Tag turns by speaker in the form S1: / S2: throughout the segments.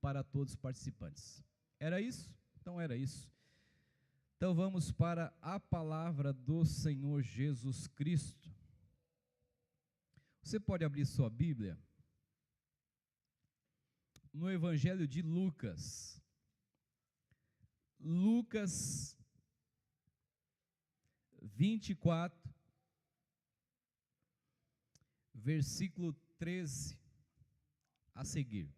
S1: para todos os participantes. Era isso? Então era isso. Então vamos para a palavra do Senhor Jesus Cristo. Você pode abrir sua Bíblia no Evangelho de Lucas. Lucas 24, versículo 13 a seguir.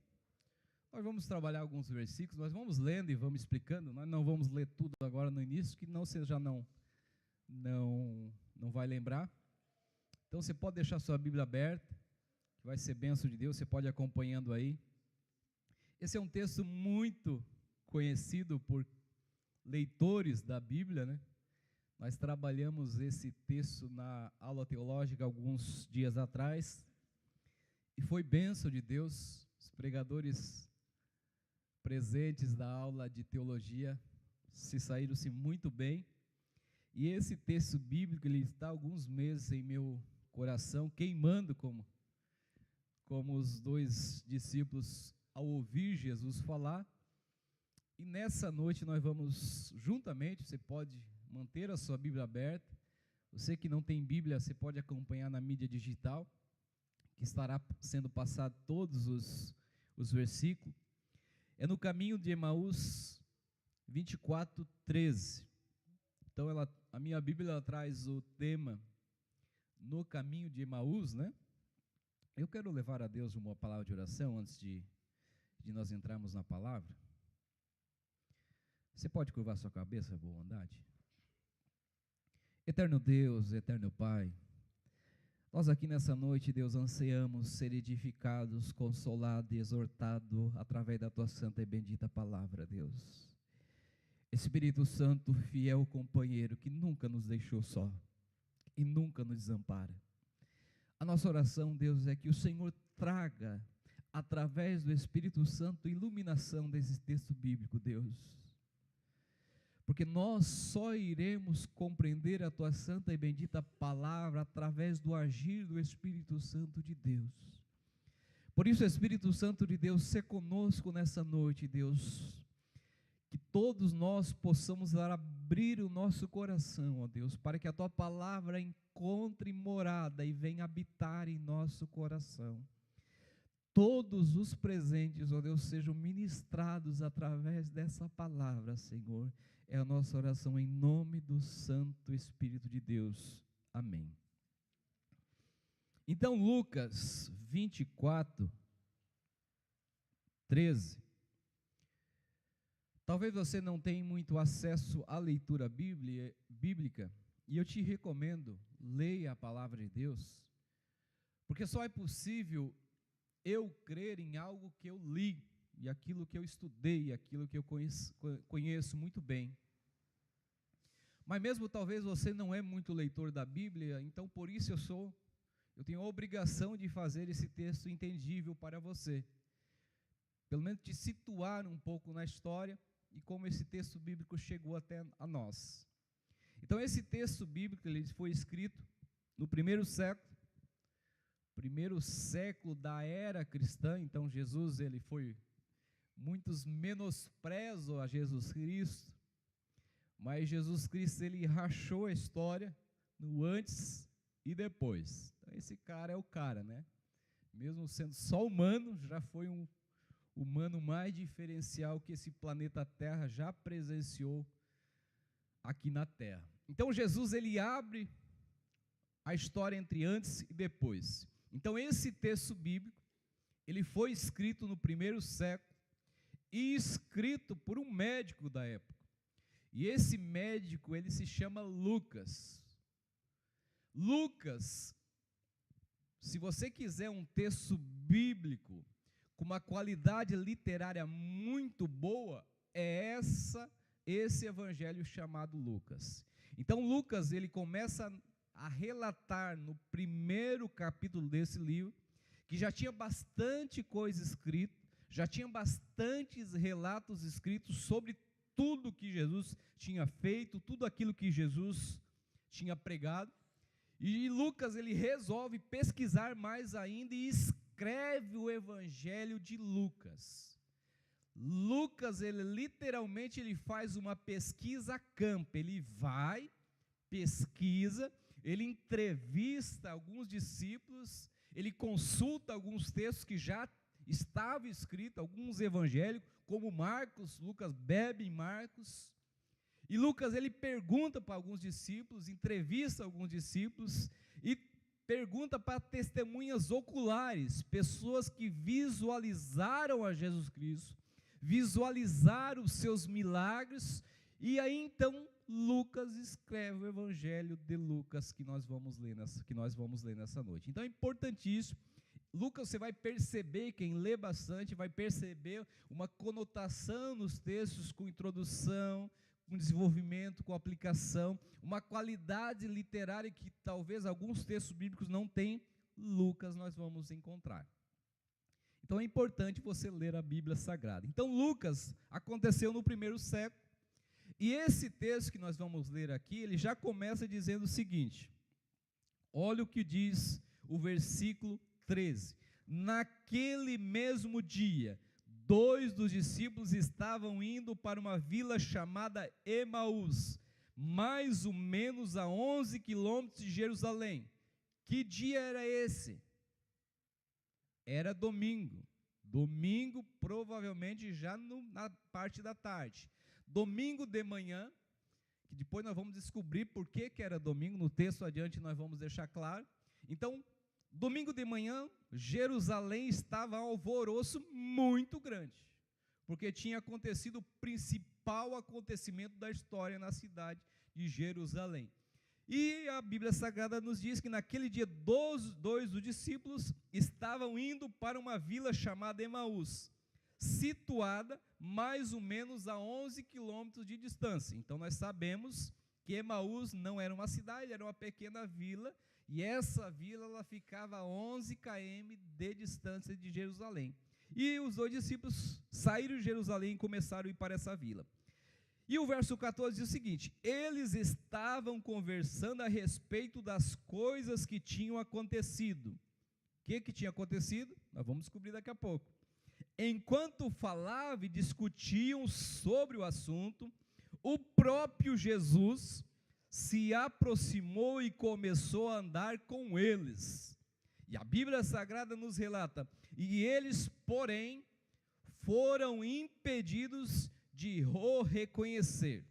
S1: Nós vamos trabalhar alguns versículos, nós vamos lendo e vamos explicando, nós não vamos ler tudo agora no início, que não você já não vai lembrar. Então você pode deixar sua Bíblia aberta, que vai ser bênção de Deus, você pode ir acompanhando aí. Esse é um texto muito conhecido por leitores da Bíblia, né? Nós trabalhamos esse texto na aula teológica alguns dias atrás, e foi bênção de Deus. Os pregadores presentes da aula de teologia se saíram-se muito bem, e esse texto bíblico, ele está há alguns meses em meu coração, queimando como os dois discípulos ao ouvir Jesus falar. E nessa noite nós vamos juntamente, você pode manter a sua Bíblia aberta, você que não tem Bíblia, você pode acompanhar na mídia digital, que estará sendo passado todos os versículos. É no caminho de Emaús 24, 13. Então a minha Bíblia ela traz o tema no caminho de Emaús, né? Eu quero levar a Deus uma palavra de oração antes de nós entrarmos na palavra. Você pode curvar sua cabeça, boa bondade? Eterno Deus, eterno Pai, nós aqui nessa noite, Deus, ansiamos ser edificados, consolados e exortados através da Tua santa e bendita palavra, Deus. Espírito Santo, fiel companheiro, que nunca nos deixou só e nunca nos desampara. A nossa oração, Deus, é que o Senhor traga, através do Espírito Santo, iluminação desse texto bíblico, Deus. Porque nós só iremos compreender a Tua santa e bendita palavra através do agir do Espírito Santo de Deus. Por isso, Espírito Santo de Deus, se conosco nessa noite, Deus, que todos nós possamos abrir o nosso coração, ó Deus, para que a Tua palavra encontre morada e venha habitar em nosso coração. Todos os presentes, ó Deus, sejam ministrados através dessa palavra, Senhor. É a nossa oração em nome do Santo Espírito de Deus. Amém. Então, Lucas 24, 13. Talvez você não tenha muito acesso à leitura bíblica, e eu te recomendo, leia a palavra de Deus, porque só é possível eu crer em algo que eu li, e aquilo que eu estudei, aquilo que eu conheço muito bem. Mas mesmo talvez você não é muito leitor da Bíblia, então por isso eu tenho a obrigação de fazer esse texto entendível para você. Pelo menos te situar um pouco na história e como esse texto bíblico chegou até a nós. Então esse texto bíblico ele foi escrito no primeiro século da era cristã. Então Jesus, ele foi, muitos menosprezam a Jesus Cristo, mas Jesus Cristo, ele rachou a história no antes e depois. Então esse cara é o cara, né? Mesmo sendo só humano, já foi um humano mais diferencial que esse planeta Terra já presenciou aqui na Terra. Então Jesus, ele abre a história entre antes e depois. Então esse texto bíblico, ele foi escrito no primeiro século e escrito por um médico da época. E esse médico, ele se chama Lucas. Lucas, se você quiser um texto bíblico com uma qualidade literária muito boa, é esse evangelho chamado Lucas. Então Lucas, ele começa a relatar no primeiro capítulo desse livro, que já tinha bastante coisa escrita, já tinha bastantes relatos escritos sobre tudo que Jesus tinha feito, tudo aquilo que Jesus tinha pregado. E Lucas, ele resolve pesquisar mais ainda e escreve o evangelho de Lucas. Lucas, ele literalmente ele faz uma pesquisa a campo, ele vai, pesquisa, ele entrevista alguns discípulos, ele consulta alguns textos que já estavam escritos, alguns evangélicos, como Marcos. Lucas bebe em Marcos, e Lucas ele pergunta para alguns discípulos, entrevista alguns discípulos, e pergunta para testemunhas oculares, pessoas que visualizaram a Jesus Cristo, visualizaram os seus milagres, e aí então Lucas escreve o Evangelho de Lucas que nós vamos ler nessa noite. Então é importantíssimo. Lucas, você vai perceber, quem lê bastante, vai perceber uma conotação nos textos com introdução, com desenvolvimento, com aplicação, uma qualidade literária que talvez alguns textos bíblicos não têm. Lucas nós vamos encontrar. Então é importante você ler a Bíblia Sagrada. Então Lucas aconteceu no primeiro século, e esse texto que nós vamos ler aqui, ele já começa dizendo o seguinte: olha o que diz o versículo 13. Naquele mesmo dia, 2 dos discípulos estavam indo para uma vila chamada Emaús, mais ou menos a 11 quilômetros de Jerusalém. Que dia era esse? Era domingo. Domingo, provavelmente já na parte da tarde. Domingo de manhã, que depois nós vamos descobrir por que era domingo, no texto adiante nós vamos deixar claro. Então, domingo de manhã, Jerusalém estava alvoroço muito grande, porque tinha acontecido o principal acontecimento da história na cidade de Jerusalém. E a Bíblia Sagrada nos diz que naquele dia dois dos discípulos estavam indo para uma vila chamada Emaús, situada mais ou menos a 11 quilômetros de distância. Então nós sabemos que Emaús não era uma cidade, era uma pequena vila, e essa vila ela ficava a 11 km de distância de Jerusalém. E os 2 discípulos saíram de Jerusalém e começaram a ir para essa vila. E o verso 14 diz o seguinte: eles estavam conversando a respeito das coisas que tinham acontecido. O que tinha acontecido? Nós vamos descobrir daqui a pouco. Enquanto falavam e discutiam sobre o assunto, o próprio Jesus se aproximou e começou a andar com eles. E a Bíblia Sagrada nos relata: e eles, porém, foram impedidos de o reconhecer.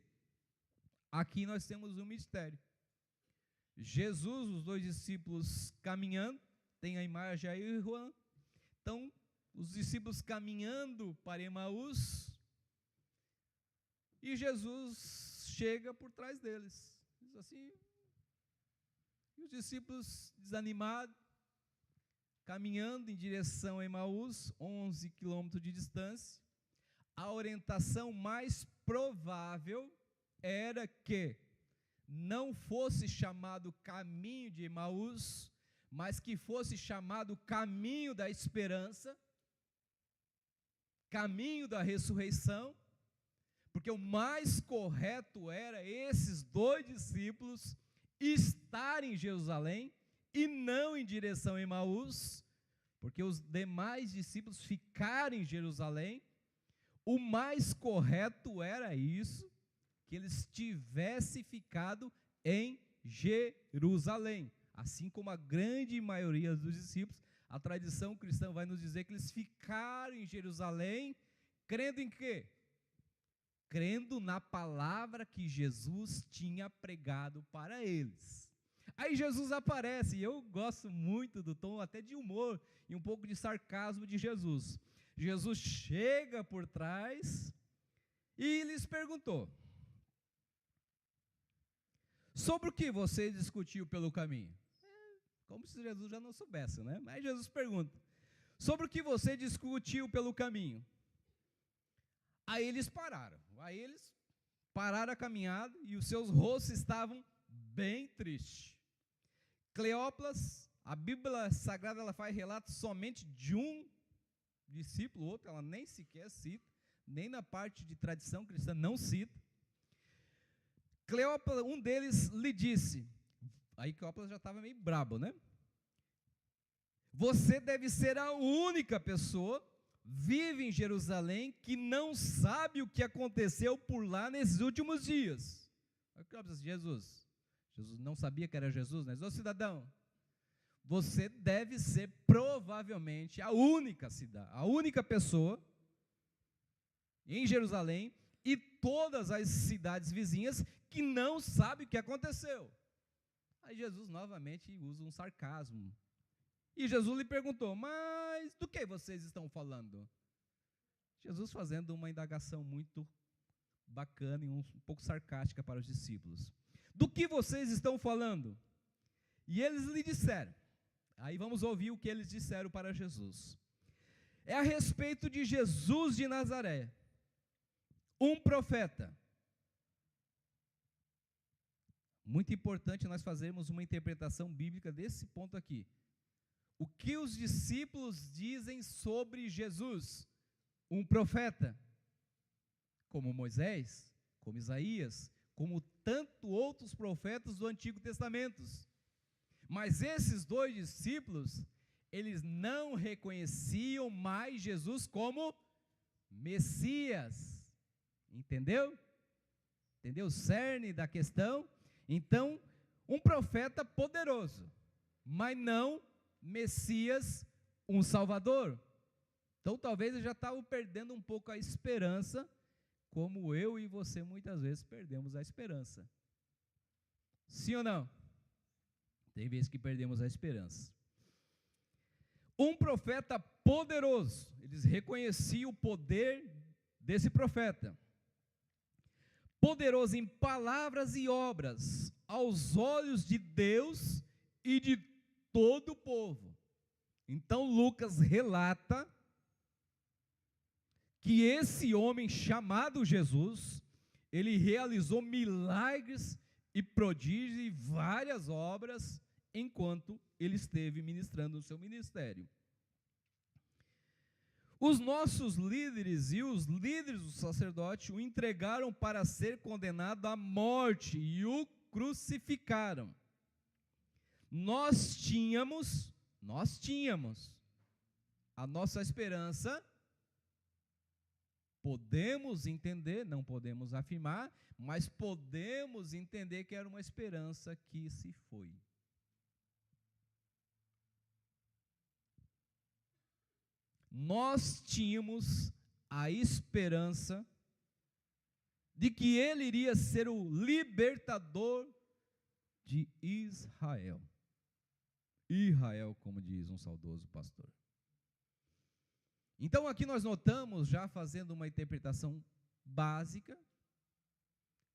S1: Aqui nós temos um mistério. Jesus, os 2 discípulos caminhando, tem a imagem aí, Juan. Então, os discípulos caminhando para Emaús, e Jesus chega por trás deles. Diz assim, e os discípulos desanimados, caminhando em direção a Emaús, 11 quilômetros de distância. A orientação mais provável era que não fosse chamado caminho de Emaús, mas que fosse chamado caminho da esperança, caminho da ressurreição, porque o mais correto era esses 2 discípulos estarem em Jerusalém e não em direção a Emaús, porque os demais discípulos ficaram em Jerusalém. O mais correto era isso, que eles tivessem ficado em Jerusalém, assim como a grande maioria dos discípulos. A tradição cristã vai nos dizer que eles ficaram em Jerusalém, crendo em quê? Crendo na palavra que Jesus tinha pregado para eles. Aí Jesus aparece, e eu gosto muito do tom até de humor e um pouco de sarcasmo de Jesus. Jesus chega por trás e lhes perguntou: sobre o que você discutiu pelo caminho? Como se Jesus já não soubesse, né? Mas Jesus pergunta: sobre o que você discutiu pelo caminho? Aí eles pararam a caminhada, e os seus rostos estavam bem tristes. Cleópas, a Bíblia Sagrada ela faz relato somente de um discípulo, outro ela nem sequer cita, nem na parte de tradição cristã não cita. Cleópas, um deles lhe disse, aí Cleópas já estava meio brabo, né? Você deve ser a única pessoa vive em Jerusalém que não sabe o que aconteceu por lá nesses últimos dias. Jesus não sabia que era Jesus, né? Ô cidadão, você deve ser provavelmente a única cidade, a única pessoa em Jerusalém e todas as cidades vizinhas que não sabe o que aconteceu. Aí Jesus novamente usa um sarcasmo. E Jesus lhe perguntou, mas do que vocês estão falando? Jesus fazendo uma indagação muito bacana e um pouco sarcástica para os discípulos. Do que vocês estão falando? E eles lhe disseram, aí vamos ouvir o que eles disseram para Jesus. É a respeito de Jesus de Nazaré, um profeta. Muito importante nós fazermos uma interpretação bíblica desse ponto aqui. O que os discípulos dizem sobre Jesus? Um profeta, como Moisés, como Isaías, como tanto outros profetas do Antigo Testamento. Mas esses dois discípulos, eles não reconheciam mais Jesus como Messias. Entendeu? Entendeu o cerne da questão? Então, um profeta poderoso, mas não Messias, um Salvador. Então, talvez eles já estavam perdendo um pouco a esperança, como eu e você muitas vezes perdemos a esperança. Sim ou não? Tem vezes que perdemos a esperança. Um profeta poderoso, eles reconheciam o poder desse profeta. Poderoso em palavras e obras, aos olhos de Deus e de todo o povo. Então Lucas relata que esse homem chamado Jesus, ele realizou milagres e prodígios e várias obras enquanto ele esteve ministrando o seu ministério. Os nossos líderes e os líderes do sacerdote o entregaram para ser condenado à morte e o crucificaram. Nós tínhamos a nossa esperança, podemos entender, não podemos afirmar, mas podemos entender que era uma esperança que se foi. Nós tínhamos a esperança de que ele iria ser o libertador de Israel. Israel, como diz um saudoso pastor. Então aqui nós notamos, já fazendo uma interpretação básica,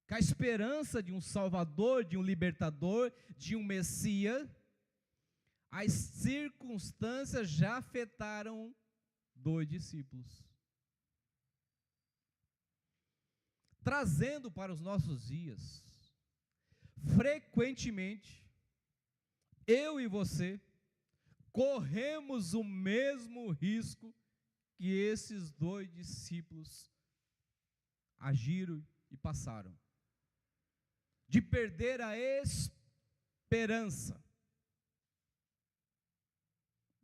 S1: que a esperança de um Salvador, de um libertador, de um Messias, as circunstâncias já afetaram dois discípulos. Trazendo para os nossos dias, frequentemente, eu e você, corremos o mesmo risco que esses dois discípulos agiram e passaram, de perder a esperança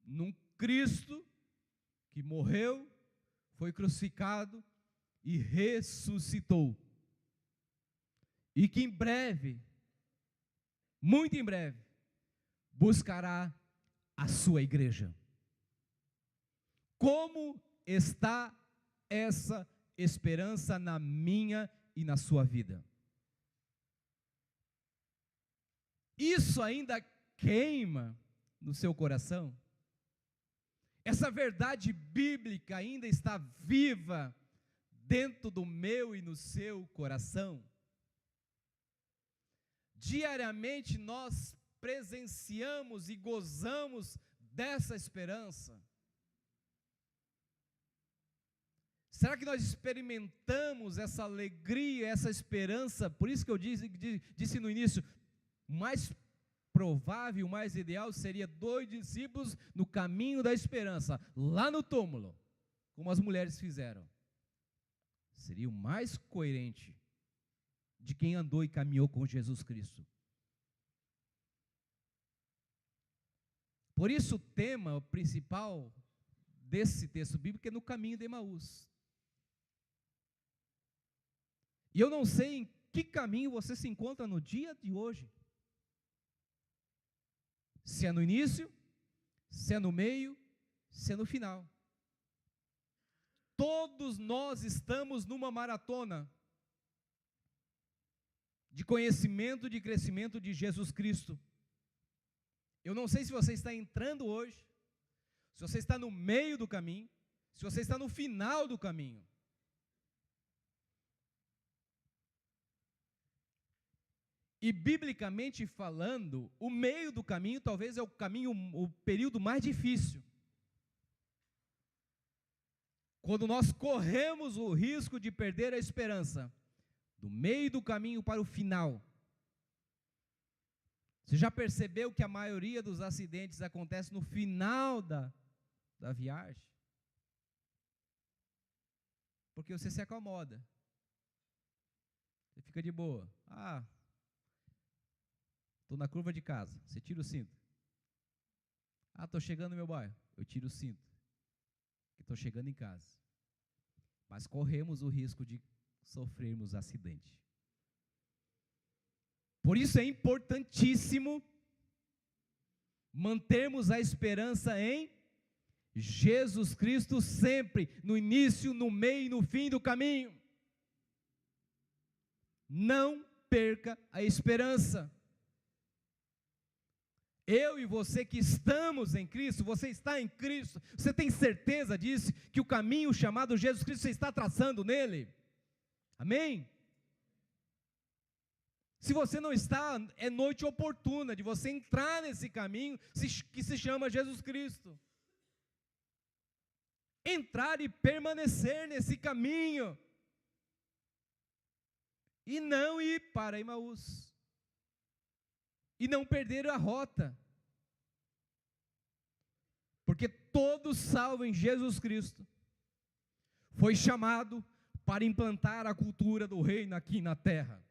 S1: num Cristo que morreu, foi crucificado e ressuscitou, e que em breve, muito em breve, buscará a sua igreja. Como está essa esperança na minha e na sua vida? Isso ainda queima no seu coração? Essa verdade bíblica ainda está viva dentro do meu e no seu coração? Diariamente nós presenciamos e gozamos dessa esperança? Será que nós experimentamos essa alegria, essa esperança? Por isso que eu disse no início, mais provável, mais ideal seria dois discípulos no caminho da esperança, lá no túmulo, como as mulheres fizeram. Seria o mais coerente de quem andou e caminhou com Jesus Cristo. Por isso o tema principal desse texto bíblico é no caminho de Emaús. E eu não sei em que caminho você se encontra no dia de hoje. Se é no início, se é no meio, se é no final. Todos nós estamos numa maratona de conhecimento, de crescimento de Jesus Cristo. Eu não sei se você está entrando hoje, se você está no meio do caminho, se você está no final do caminho. E biblicamente falando, o meio do caminho talvez é o caminho, o período mais difícil. Quando nós corremos o risco de perder a esperança, do meio do caminho para o final. Você já percebeu que a maioria dos acidentes acontece no final da viagem? Porque você se acomoda. Você fica de boa. Estou na curva de casa. Você tira o cinto. Estou chegando no meu bairro. Eu tiro o cinto. Estou chegando em casa. Mas corremos o risco de sofrermos acidente. Por isso é importantíssimo mantermos a esperança em Jesus Cristo sempre, no início, no meio e no fim do caminho. Não perca a esperança. Eu e você que estamos em Cristo, você está em Cristo, você tem certeza disso, que o caminho chamado Jesus Cristo você está traçando nele? Amém? Se você não está, é noite oportuna de você entrar nesse caminho que se chama Jesus Cristo. Entrar e permanecer nesse caminho. E não ir para Emaús. E não perder a rota. Porque todo salvo em Jesus Cristo foi chamado para implantar a cultura do reino aqui na terra.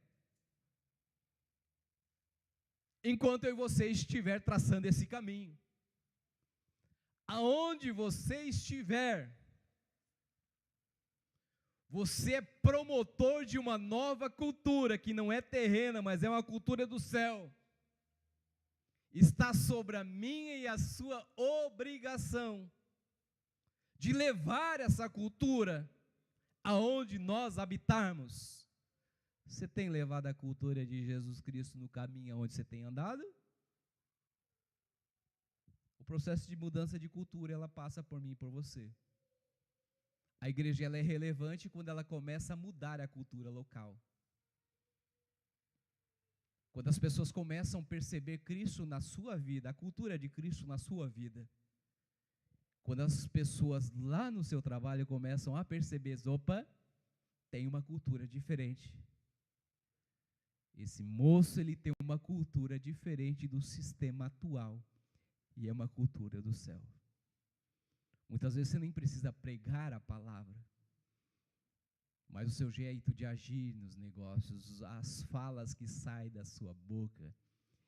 S1: Enquanto eu e você estiver traçando esse caminho. Aonde você estiver, você é promotor de uma nova cultura, que não é terrena, mas é uma cultura do céu. Está sobre a minha e a sua obrigação de levar essa cultura aonde nós habitarmos. Você tem levado a cultura de Jesus Cristo no caminho aonde você tem andado? O processo de mudança de cultura, ela passa por mim e por você. A igreja ela é relevante quando ela começa a mudar a cultura local. Quando as pessoas começam a perceber Cristo na sua vida, a cultura de Cristo na sua vida. Quando as pessoas lá no seu trabalho começam a perceber, opa, tem uma cultura diferente. Esse moço, ele tem uma cultura diferente do sistema atual. E é uma cultura do céu. Muitas vezes você nem precisa pregar a palavra. Mas o seu jeito de agir nos negócios, as falas que saem da sua boca,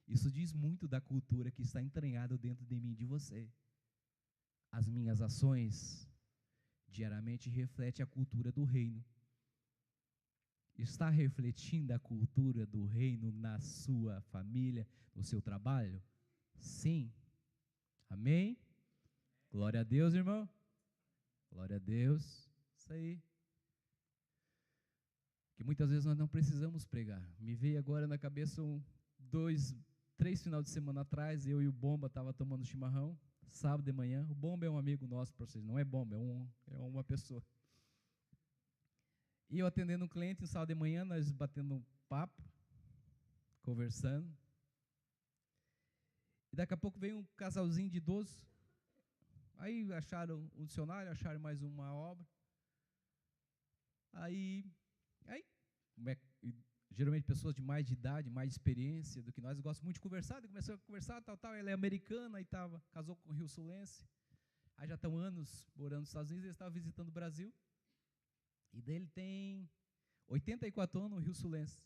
S1: isso diz muito da cultura que está entranhada dentro de mim e de você. As minhas ações diariamente refletem a cultura do reino. Está refletindo a cultura do reino na sua família, no seu trabalho? Sim. Amém? Glória a Deus, irmão. Glória a Deus. Isso aí. Que muitas vezes nós não precisamos pregar. Me veio agora na cabeça 3 finais de semana atrás, eu e o Bomba estava tomando chimarrão, sábado de manhã. O Bomba é um amigo nosso para vocês, não é Bomba, é uma pessoa. E eu atendendo um cliente no sábado de manhã, nós batendo um papo, conversando. E daqui a pouco veio um casalzinho de idoso. Aí acharam um dicionário, acharam mais uma obra. Aí geralmente pessoas de mais de idade, mais de experiência do que nós, gostam muito de conversar, e começou a conversar, ela é americana, aí casou com um rio-sulense, aí já estão anos morando nos Estados Unidos, ele estava visitando o Brasil, e daí ele tem 84 anos, no rio-sulense.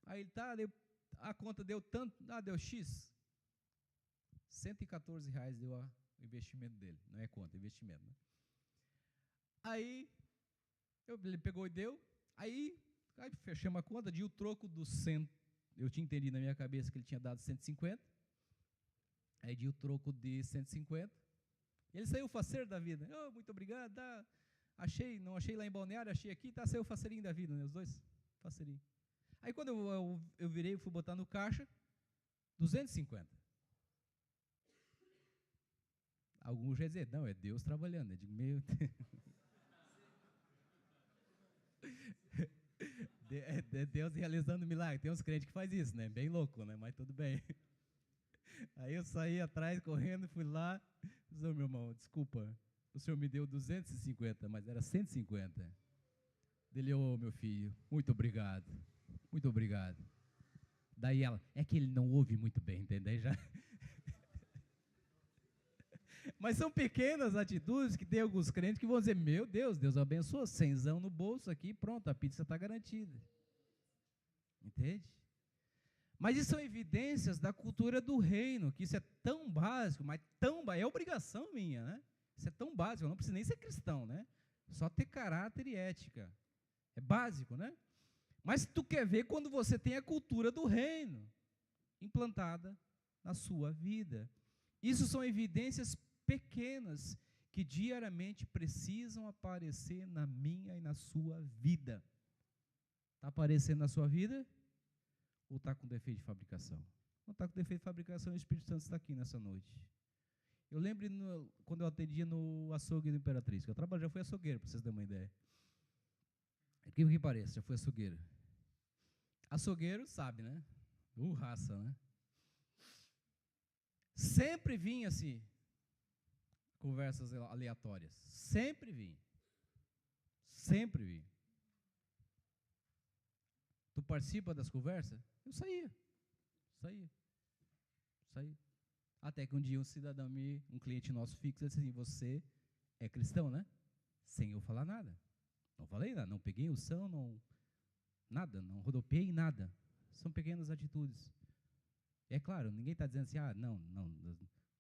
S1: Aí ele a conta deu tanto, deu X, R$114 deu o investimento dele. Não é conta, é investimento, né? Aí, ele pegou e deu. Aí fechamos a conta, de o troco do 100. Eu tinha entendido na minha cabeça que ele tinha dado 150. Aí de o troco de 150. Ele saiu faceiro da vida. Oh, muito obrigado. Não achei lá em Balneário, achei aqui, saiu faceirinho da vida, né? Os dois, faceirinho. Aí quando eu virei e fui botar no caixa, 250. Alguns já dizer, não, é Deus trabalhando. Eu digo, meu é Deus realizando milagre. Tem uns crentes que faz isso, né? Bem louco, né? Mas tudo bem. Aí eu saí atrás, correndo, fui lá. Disse, meu irmão, desculpa, o senhor me deu 250, mas era 150. Dele, meu filho, muito obrigado. Muito obrigado. Daí ela, é que ele não ouve muito bem, entendeu? Já. Mas são pequenas atitudes que tem alguns crentes que vão dizer, meu Deus, Deus abençoa, 100zão no bolso aqui, pronto, a pizza está garantida. Entende? Mas isso são evidências da cultura do reino, que isso é tão básico, mas é obrigação minha, né? Isso é tão básico, eu não preciso nem ser cristão, né? Só ter caráter e ética. É básico, né? Mas tu quer ver quando você tem a cultura do reino implantada na sua vida. Isso são evidências pequenas que diariamente precisam aparecer na minha e na sua vida. Está aparecendo na sua vida? Ou está com defeito de fabricação? Não está com defeito de fabricação, o Espírito Santo está aqui nessa noite. Eu lembro quando eu atendia no açougue do Imperatriz, que eu já fui açougueiro, para vocês terem uma ideia. Aquilo que pareça, já fui açougueiro. Açougueiro sabe, né? Raça, né? Sempre vinha assim, conversas aleatórias. Sempre vinha. Sempre vinha. Tu participa das conversas? Eu saía. Até que um dia um cidadão um cliente nosso fixo, disse assim, você é cristão, né? Sem eu falar nada. Não falei nada, não peguei o som, nada, não rodopiei nada. São pequenas atitudes. É claro, ninguém está dizendo assim, não,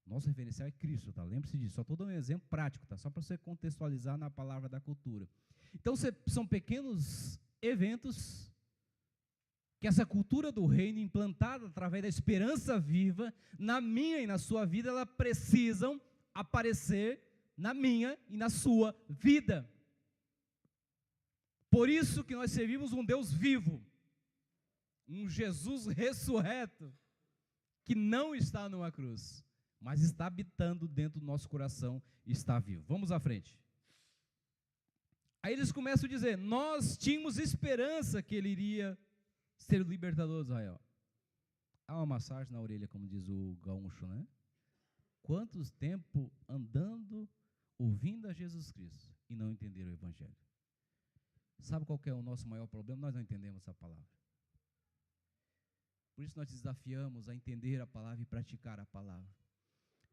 S1: nosso referencial é Cristo, tá? Lembre-se disso, só estou dando um exemplo prático, tá? Só para você contextualizar na palavra da cultura. Então, são pequenos eventos que essa cultura do reino, implantada através da esperança viva, na minha e na sua vida, elas precisam aparecer na minha e na sua vida. Por isso que nós servimos um Deus vivo, um Jesus ressurreto, que não está numa cruz, mas está habitando dentro do nosso coração e está vivo. Vamos à frente. Aí eles começam a dizer, nós tínhamos esperança que ele iria ser o libertador de Israel. Há uma massagem na orelha, como diz o gaúcho, né? Quantos tempo andando, ouvindo a Jesus Cristo e não entenderam o Evangelho? Sabe qual que é o nosso maior problema? Nós não entendemos essa palavra. Por isso nós desafiamos a entender a palavra e praticar a palavra.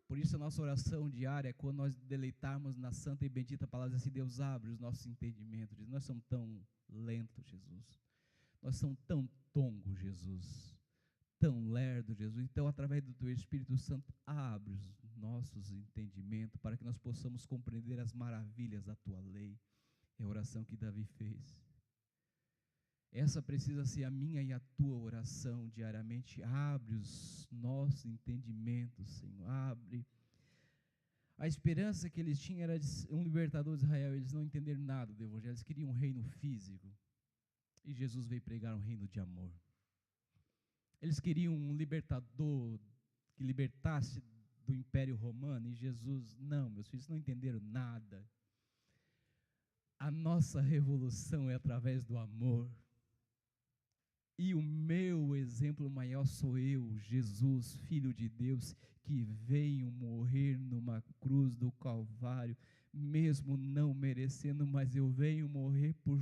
S1: Por isso a nossa oração diária é quando nós deleitarmos na santa e bendita palavra, assim, Deus abre os nossos entendimentos. Nós somos tão lentos, Jesus. Nós somos tão tongos, Jesus. Tão lerdos, Jesus. Então, através do Teu Espírito Santo, abre os nossos entendimentos para que nós possamos compreender as maravilhas da Tua lei. É a oração que Davi fez. Essa precisa ser a minha e a tua oração diariamente. Abre os nossos entendimentos, Senhor. Abre. A esperança que eles tinham era de um libertador de Israel. Eles não entenderam nada do Evangelho. Eles queriam um reino físico. E Jesus veio pregar um reino de amor. Eles queriam um libertador que libertasse do Império Romano. E Jesus, não, meus filhos não entenderam nada. A nossa revolução é através do amor. E o meu exemplo maior sou eu, Jesus, Filho de Deus, que veio morrer numa cruz do Calvário, mesmo não merecendo, mas eu venho morrer por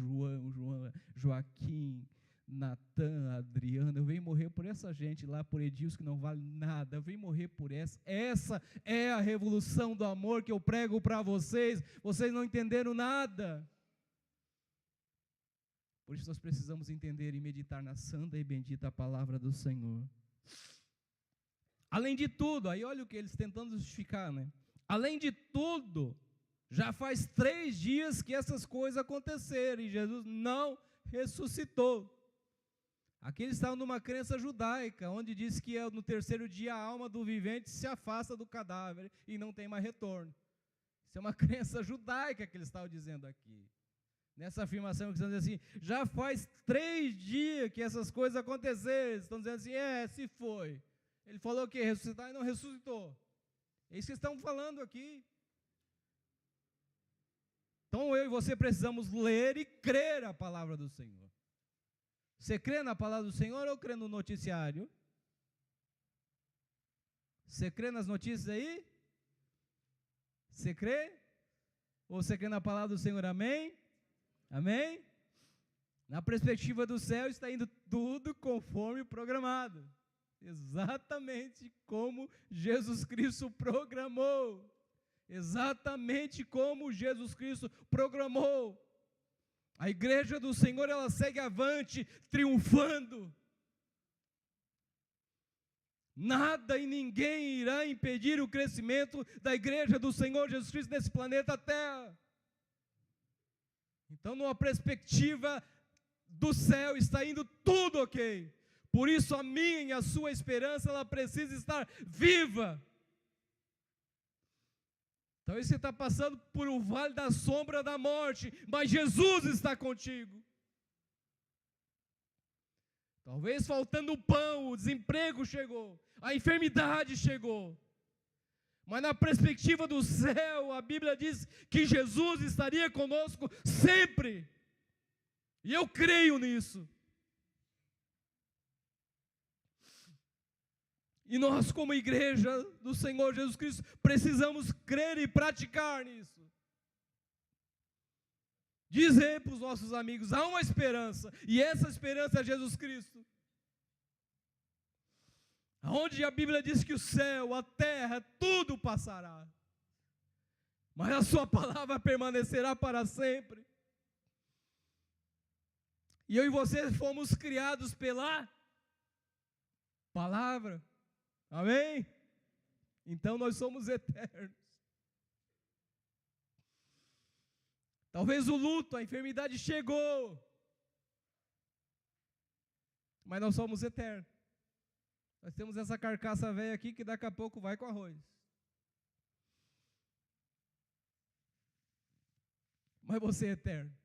S1: Joaquim, Natan, Adriana, eu venho morrer por essa gente lá, por Edilson, que não vale nada, eu venho morrer por essa. Essa é a revolução do amor que eu prego para vocês. Vocês não entenderam nada. Por isso nós precisamos entender e meditar na santa e bendita palavra do Senhor. Além de tudo, aí olha o que eles tentando justificar, né? Além de tudo, já faz 3 dias que essas coisas aconteceram e Jesus não ressuscitou. Aqui eles estavam numa crença judaica, onde diz que no terceiro dia a alma do vivente se afasta do cadáver e não tem mais retorno. Isso é uma crença judaica que eles estavam dizendo aqui. Nessa afirmação que estão dizendo assim, já faz 3 dias que essas coisas aconteceram. Eles estão dizendo assim, se foi. Ele falou que ia ressuscitar e não ressuscitou. É isso que eles estão falando aqui. Então eu e você precisamos ler e crer a palavra do Senhor. Você crê na palavra do Senhor ou crê no noticiário? Você crê nas notícias aí? Você crê? Ou você crê na palavra do Senhor? Amém? Amém? Na perspectiva do céu está indo tudo conforme programado. Exatamente como Jesus Cristo programou. Exatamente como Jesus Cristo programou. A igreja do Senhor, ela segue avante, triunfando. Nada e ninguém irá impedir o crescimento da igreja do Senhor Jesus Cristo nesse planeta Terra. Então, numa perspectiva do céu, está indo tudo ok. Por isso, a minha e a sua esperança, ela precisa estar viva. Talvez você está passando por um vale da sombra da morte, mas Jesus está contigo. Talvez faltando o pão, o desemprego chegou, a enfermidade chegou. Mas na perspectiva do céu, a Bíblia diz que Jesus estaria conosco sempre. E eu creio nisso. E nós, como igreja do Senhor Jesus Cristo, precisamos crer e praticar nisso. Dizer para os nossos amigos, há uma esperança, e essa esperança é Jesus Cristo. Onde a Bíblia diz que o céu, a terra, tudo passará, mas a sua palavra permanecerá para sempre. E eu e você fomos criados pela palavra. Amém? Então nós somos eternos. Talvez o luto, a enfermidade chegou, mas nós somos eternos. Nós temos essa carcaça velha aqui que daqui a pouco vai com arroz. Mas você é eterno.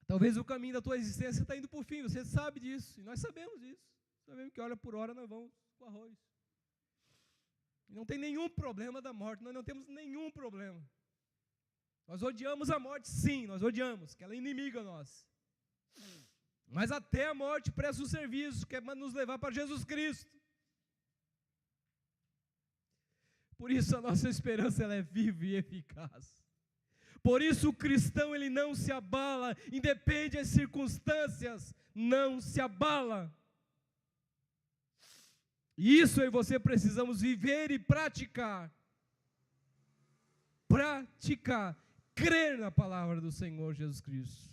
S1: Talvez o caminho da tua existência está indo para o fim, você sabe disso, e nós sabemos disso. Sabemos que hora por hora nós vamos com arroz. E não tem nenhum problema da morte, nós não temos nenhum problema. Nós odiamos a morte, sim, nós odiamos, que ela é inimiga nossa. Mas até a morte presta um serviço, que é para nos levar para Jesus Cristo. Por isso a nossa esperança ela é viva e eficaz. Por isso o cristão ele não se abala, independe das circunstâncias, não se abala. E isso eu e você precisamos viver e praticar. Praticar, crer na palavra do Senhor Jesus Cristo.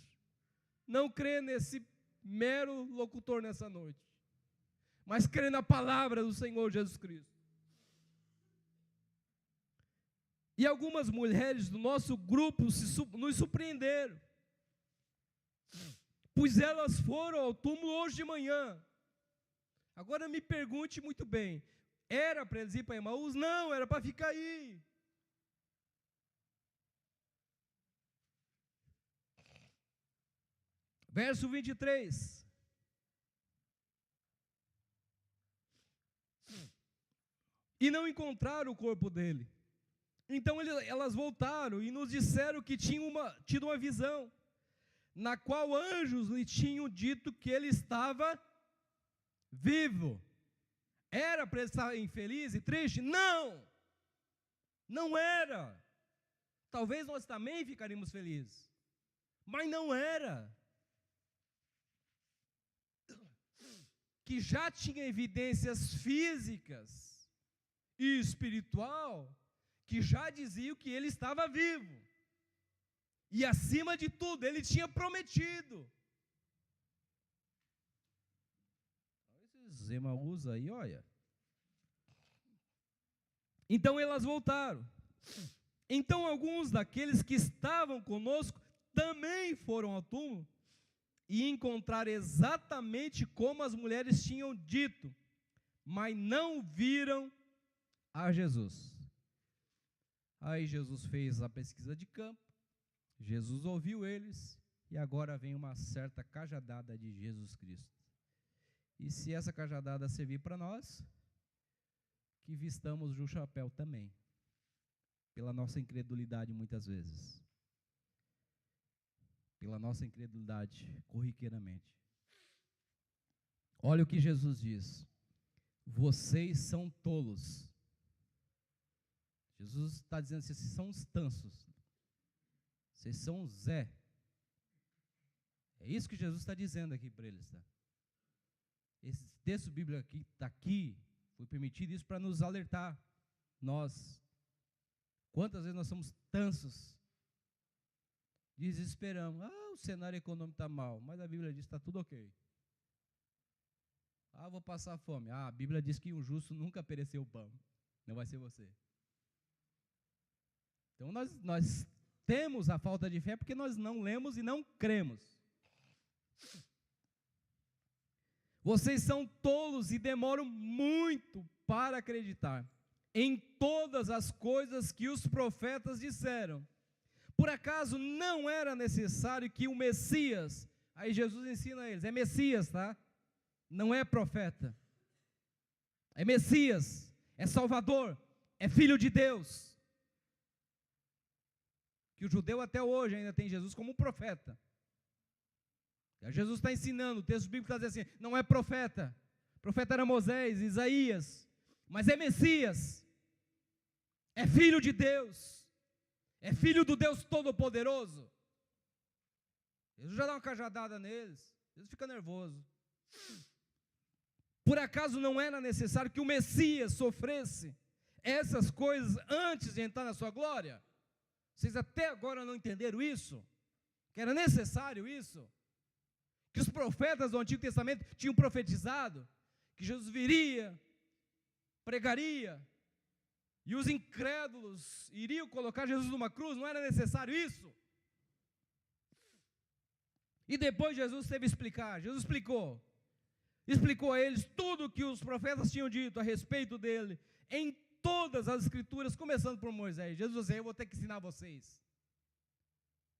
S1: Não crer nesse mero locutor nessa noite, mas crer na palavra do Senhor Jesus Cristo. E algumas mulheres do nosso grupo nos surpreenderam, pois elas foram ao túmulo hoje de manhã. Agora me pergunte muito bem, era para eles ir para Emaús? Não, era para ficar aí. Verso 23. E não encontraram o corpo dele. Então elas voltaram e nos disseram que tinham tido uma visão, na qual anjos lhe tinham dito que ele estava vivo. Era para ele estar infeliz e triste? Não! Não era. Talvez nós também ficaríamos felizes, mas não era. Que já tinha evidências físicas e espiritual, que já diziam que ele estava vivo. E acima de tudo, ele tinha prometido. Esses Emaús aí, olha. Então elas voltaram. Então alguns daqueles que estavam conosco também foram ao túmulo e encontraram exatamente como as mulheres tinham dito, mas não viram a Jesus. Aí Jesus fez a pesquisa de campo, Jesus ouviu eles, e agora vem uma certa cajadada de Jesus Cristo. E se essa cajadada servir para nós, que vistamos o chapéu também, pela nossa incredulidade muitas vezes. Pela nossa incredulidade, corriqueiramente. Olha o que Jesus diz: vocês são tolos. Jesus está dizendo assim, vocês são os tansos, vocês são o Zé. É isso que Jesus está dizendo aqui para eles, tá? Esse texto bíblico aqui está aqui, foi permitido isso para nos alertar. Nós, quantas vezes nós somos tansos, desesperamos, o cenário econômico está mal, mas a Bíblia diz que está tudo ok. Vou passar fome. A Bíblia diz que um justo nunca pereceu o pão, não vai ser você. Então nós temos a falta de fé porque nós não lemos e não cremos. Vocês são tolos e demoram muito para acreditar em todas as coisas que os profetas disseram. Por acaso não era necessário que o Messias, aí Jesus ensina a eles, é Messias, tá? Não é profeta. É Messias, é Salvador, é Filho de Deus. Que o judeu até hoje ainda tem Jesus como profeta. Jesus está ensinando, o texto bíblico está dizendo assim, não é profeta. O profeta era Moisés, Isaías, mas é Messias. É Filho de Deus. É filho do Deus Todo-Poderoso. Jesus já dá uma cajadada neles. Jesus fica nervoso. Por acaso não era necessário que o Messias sofresse essas coisas antes de entrar na sua glória? Vocês até agora não entenderam isso? Que era necessário isso? Que os profetas do Antigo Testamento tinham profetizado que Jesus viria, pregaria, e os incrédulos iriam colocar Jesus numa cruz, não era necessário isso? E depois Jesus teve que explicar, Jesus explicou a eles tudo o que os profetas tinham dito a respeito dele, em todas as escrituras, começando por Moisés. Jesus disse, eu vou ter que ensinar vocês,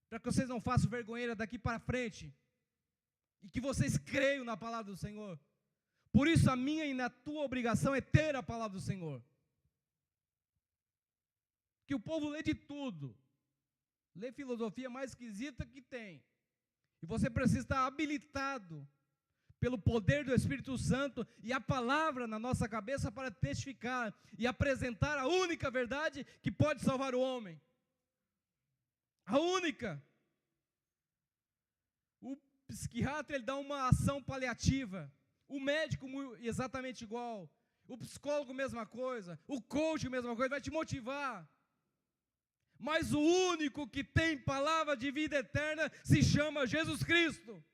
S1: para que vocês não façam vergonheira daqui para frente, e que vocês creiam na palavra do Senhor. Por isso a minha e a tua obrigação é ter a palavra do Senhor. Que o povo lê de tudo, lê filosofia mais esquisita que tem, e você precisa estar habilitado pelo poder do Espírito Santo e a palavra na nossa cabeça para testificar e apresentar a única verdade que pode salvar o homem. A única. O psiquiatra, ele dá uma ação paliativa, o médico exatamente igual, o psicólogo mesma coisa, o coach mesma coisa, vai te motivar. Mas o único que tem palavra de vida eterna se chama Jesus Cristo.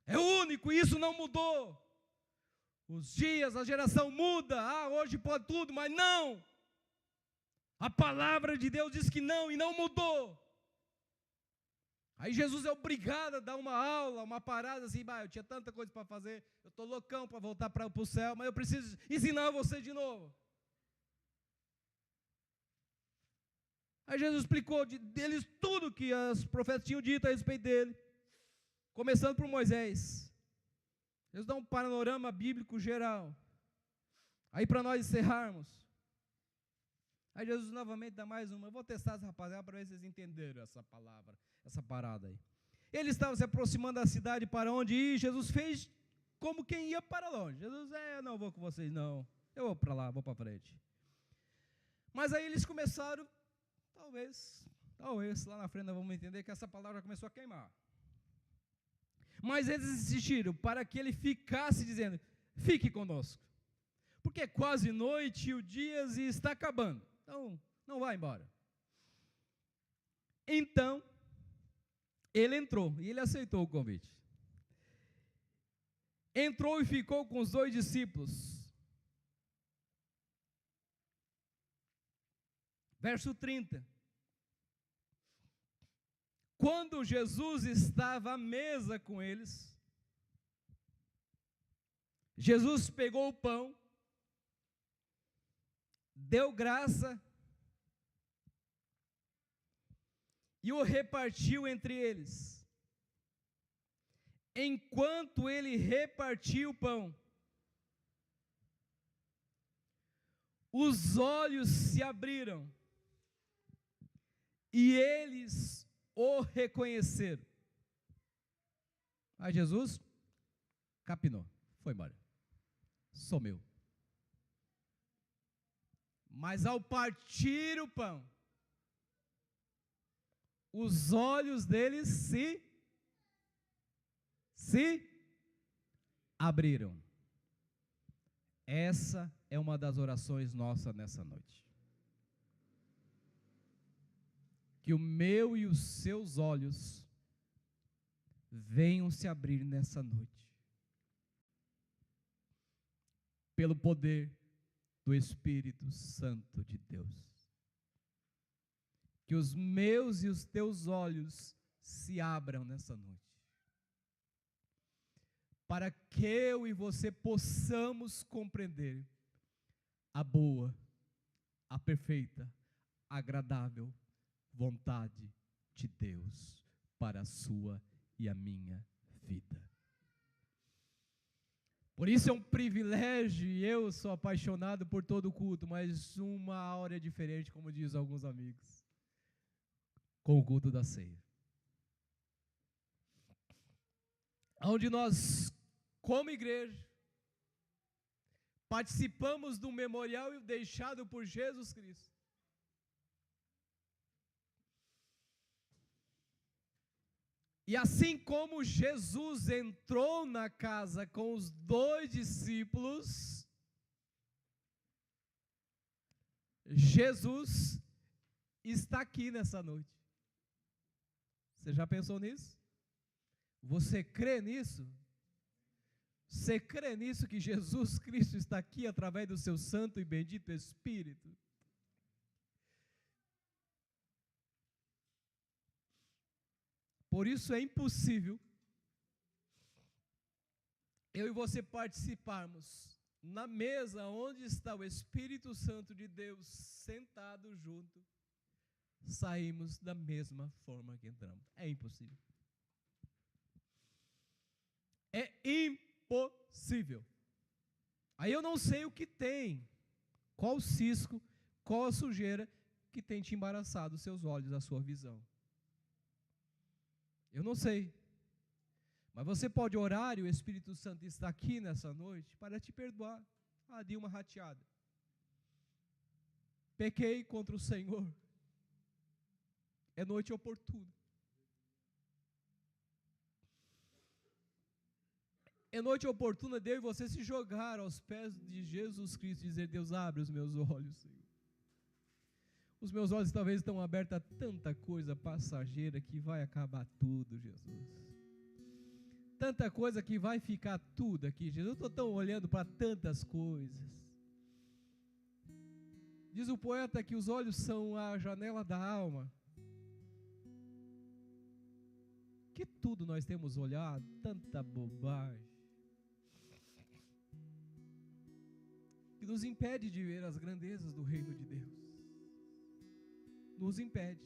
S1: É o único, e isso não mudou. Os dias, a geração muda, hoje pode tudo, mas não. A palavra de Deus diz que não, e não mudou. Aí Jesus é obrigado a dar uma aula, uma parada assim, eu tinha tanta coisa para fazer, eu estou loucão para voltar para o céu, mas eu preciso ensinar você de novo. Aí Jesus explicou deles tudo que os profetas tinham dito a respeito dele, começando por Moisés. Jesus dá um panorama bíblico geral. Aí para nós encerrarmos, aí Jesus novamente dá mais uma. Eu vou testar essa rapaziada para ver se vocês entenderam essa palavra, essa parada aí. Ele estava se aproximando da cidade para onde ir. Jesus fez como quem ia para longe. Jesus, eu não vou com vocês não, eu vou para lá, vou para frente. Mas aí eles começaram, talvez lá na frente nós vamos entender que essa palavra começou a queimar. Mas eles insistiram para que ele ficasse dizendo, fique conosco, porque é quase noite e o dia está acabando, então não vá embora. Então ele entrou e ele aceitou o convite. Entrou e ficou com os 2 discípulos. Verso 30. Quando Jesus estava à mesa com eles, Jesus pegou o pão, deu graça e o repartiu entre eles. Enquanto ele repartia o pão, os olhos se abriram e eles o reconheceram. Aí Jesus capinou, foi embora, sumiu. Mas ao partir o pão, os olhos deles se abriram. Essa é uma das orações nossas nessa noite. Que o meu e os seus olhos venham se abrir nessa noite. Pelo poder do Espírito Santo de Deus. Que os meus e os teus olhos se abram nessa noite. Para que eu e você possamos compreender a boa, a perfeita, agradável vontade de Deus para a sua e a minha vida. Por isso é um privilégio, e eu sou apaixonado por todo culto, mas uma hora é diferente, como diz alguns amigos, com o culto da ceia. Onde nós, como igreja, participamos do memorial deixado por Jesus Cristo. E assim como Jesus entrou na casa com os 2 discípulos, Jesus está aqui nessa noite. Você já pensou nisso? Você crê nisso? Você crê nisso que Jesus Cristo está aqui através do seu santo e bendito Espírito? Por isso é impossível eu e você participarmos na mesa onde está o Espírito Santo de Deus sentado junto, saímos da mesma forma que entramos. É impossível. É impossível. Aí eu não sei o que tem, qual o cisco, qual a sujeira que tem te embaraçado os seus olhos, a sua visão. Eu não sei, mas você pode orar e o Espírito Santo está aqui nessa noite para te perdoar. Dei uma rateada. Pequei contra o Senhor. É noite oportuna. É noite oportuna de eu e você se jogar aos pés de Jesus Cristo e dizer: Deus, abre os meus olhos, Senhor. Os meus olhos talvez estão abertos a tanta coisa passageira que vai acabar tudo, Jesus. Tanta coisa que vai ficar tudo aqui, Jesus. Eu estou tão olhando para tantas coisas. Diz o poeta que os olhos são a janela da alma. Que tudo nós temos olhado, tanta bobagem, que nos impede de ver as grandezas do reino de Deus. Nos impede.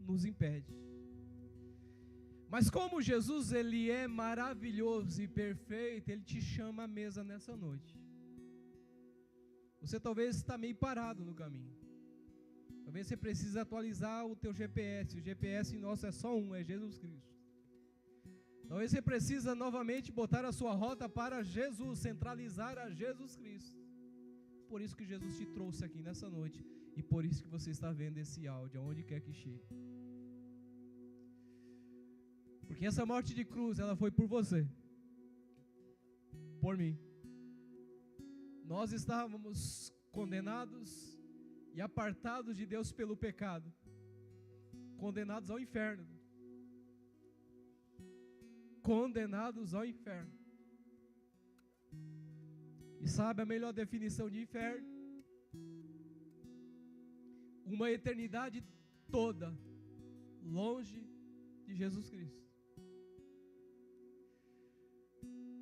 S1: Nos impede. Mas como Jesus, Ele é maravilhoso e perfeito, Ele te chama à mesa nessa noite. Você talvez está meio parado no caminho. Talvez você precise atualizar o teu GPS. O GPS nosso é só um, é Jesus Cristo. Talvez você precisa novamente botar a sua rota para Jesus, centralizar a Jesus Cristo. Por isso que Jesus te trouxe aqui nessa noite. E por isso que você está vendo esse áudio, aonde quer que chegue. Porque essa morte de cruz, ela foi por você. Por mim. Nós estávamos condenados e apartados de Deus pelo pecado. Condenados ao inferno. Condenados ao inferno. E sabe a melhor definição de inferno? uma eternidade toda longe de Jesus Cristo.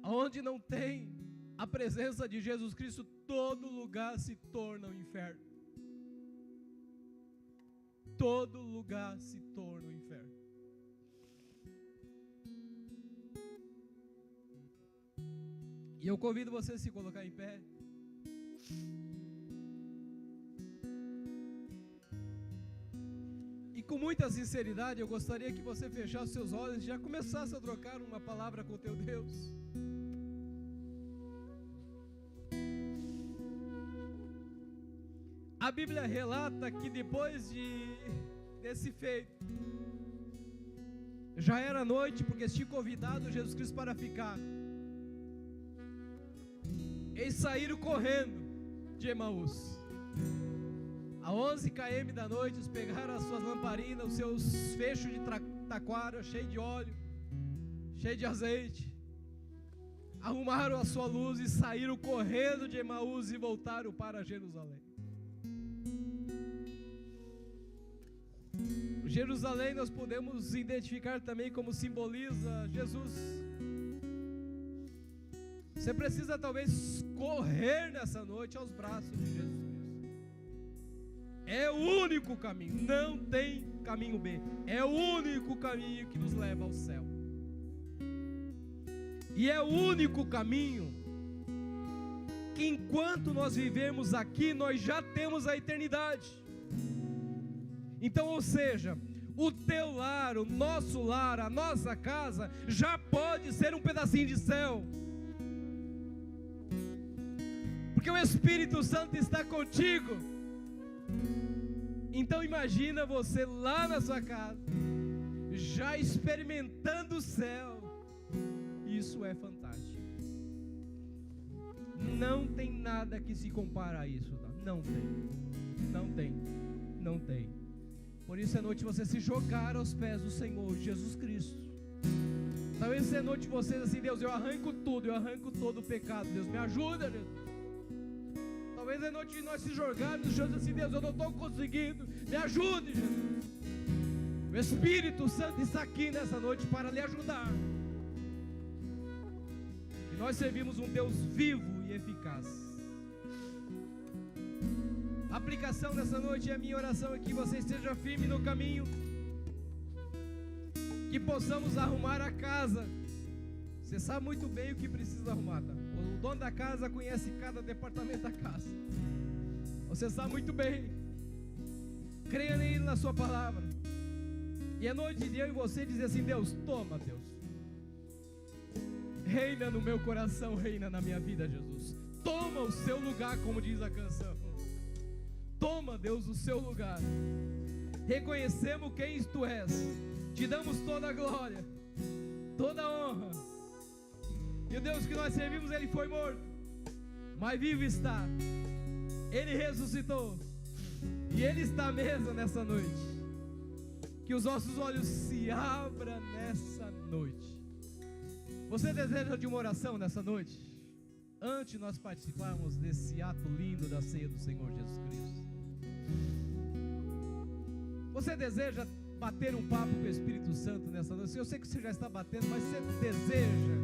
S1: Onde não tem a presença de Jesus Cristo, todo lugar se torna um inferno. Todo lugar se torna um inferno. E eu convido você a se colocar em pé. E com muita sinceridade, eu gostaria que você fechasse seus olhos e já começasse a trocar uma palavra com o teu Deus. A Bíblia relata que depois desse feito, já era noite, porque tinha convidado Jesus Cristo para ficar. Eles saíram correndo de Emaús. A 11 km da noite, eles pegaram as suas lamparinas, os seus fechos de taquara, cheio de óleo, cheio de azeite, arrumaram a sua luz e saíram correndo de Emaús e voltaram para Jerusalém. Jerusalém nós podemos identificar também como simboliza Jesus. Você precisa talvez correr nessa noite aos braços de Jesus Cristo. É o único caminho, não tem caminho B. É o único caminho que nos leva ao céu. E é o único caminho que enquanto nós vivemos aqui, nós já temos a eternidade. Então, ou seja, o teu lar, o nosso lar, a nossa casa, já pode ser um pedacinho de céu. Porque o Espírito Santo está contigo. Então imagina você lá na sua casa, já experimentando o céu. Isso é fantástico. Não tem nada que se compara a isso, tá? Não tem. Não tem. Não tem. Por isso é noite você se jogar aos pés do Senhor Jesus Cristo. Talvez é noite você diz assim: Deus, eu arranco tudo, eu arranco todo o pecado. Deus, me ajuda, Deus. Talvez é noite de nós se jogarmos no chão e dizer assim: Deus, eu não estou conseguindo, me ajude, Jesus. O Espírito Santo está aqui nessa noite para lhe ajudar. E nós servimos um Deus vivo e eficaz. A aplicação dessa noite e a minha oração é que você esteja firme no caminho, que possamos arrumar a casa. Você sabe muito bem o que precisa arrumar, tá? O dono da casa conhece cada departamento da casa. Você sabe muito bem. Creia nele, na sua palavra. E é noite de eu e você dizer assim: Deus, toma, Deus. Reina no meu coração, reina na minha vida, Jesus. Toma o seu lugar, como diz a canção. Toma, Deus, o seu lugar. Reconhecemos quem tu és. Te damos toda a glória, toda a honra. E o Deus que nós servimos, Ele foi morto, mas vivo está. Ele ressuscitou. E Ele está à mesa nessa noite. Que os nossos olhos se abram nessa noite. Você deseja de uma oração nessa noite? Antes de nós participarmos desse ato lindo da ceia do Senhor Jesus Cristo. Você deseja bater um papo com o Espírito Santo nessa noite? Eu sei que você já está batendo, mas você deseja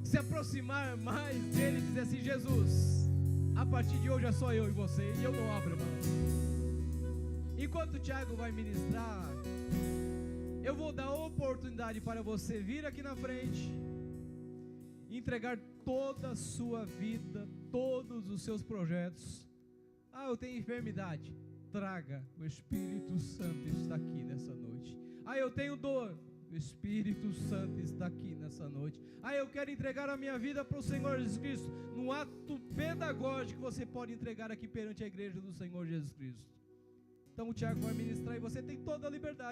S1: se aproximar mais dele e dizer assim: Jesus, a partir de hoje é só eu e você, e eu não abro mão. Enquanto o Tiago vai ministrar, eu vou dar oportunidade para você vir aqui na frente e entregar toda a sua vida, todos os seus projetos. Ah, eu tenho enfermidade. Traga, o Espírito Santo está aqui nessa noite. Ah, eu tenho dor. O Espírito Santo está aqui nessa noite. Ah, eu quero entregar a minha vida para o Senhor Jesus Cristo. Num ato pedagógico que você pode entregar aqui perante a igreja do Senhor Jesus Cristo. Então o Tiago vai ministrar e você tem toda a liberdade.